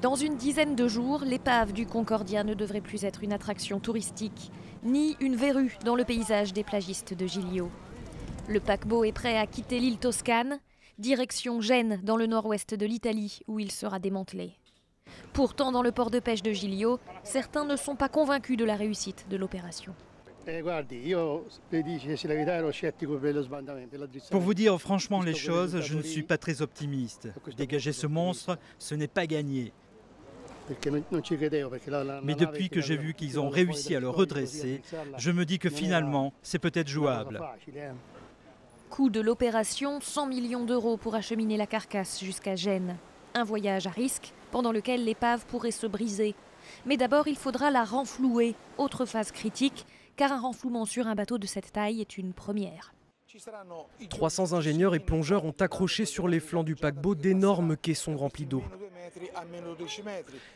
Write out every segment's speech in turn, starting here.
Dans une dizaine de jours, l'épave du Concordia ne devrait plus être une attraction touristique, ni une verrue dans le paysage des plagistes de Giglio. Le paquebot est prêt à quitter l'île Toscane, direction Gênes dans le nord-ouest de l'Italie, où il sera démantelé. Pourtant, dans le port de pêche de Giglio, certains ne sont pas convaincus de la réussite de l'opération. Pour vous dire franchement les choses, je ne suis pas très optimiste. Dégager ce monstre, ce n'est pas gagné. Mais depuis que j'ai vu qu'ils ont réussi à le redresser, je me dis que finalement, c'est peut-être jouable. Coût de l'opération, 100 millions d'euros pour acheminer la carcasse jusqu'à Gênes. Un voyage à risque pendant lequel l'épave pourrait se briser. Mais d'abord, il faudra la renflouer, autre phase critique, car un renflouement sur un bateau de cette taille est une première. 300 ingénieurs et plongeurs ont accroché sur les flancs du paquebot d'énormes caissons remplis d'eau.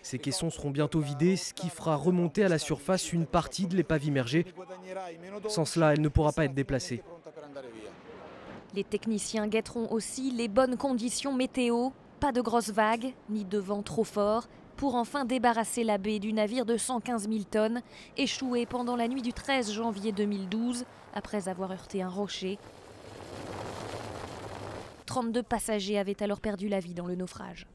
Ces caissons seront bientôt vidés, ce qui fera remonter à la surface une partie de l'épave immergée. Sans cela, elle ne pourra pas être déplacée. Les techniciens guetteront aussi les bonnes conditions météo, pas de grosses vagues, ni de vent trop fort, pour enfin débarrasser la baie du navire de 115 000 tonnes, échoué pendant la nuit du 13 janvier 2012, après avoir heurté un rocher. 32 passagers avaient alors perdu la vie dans le naufrage.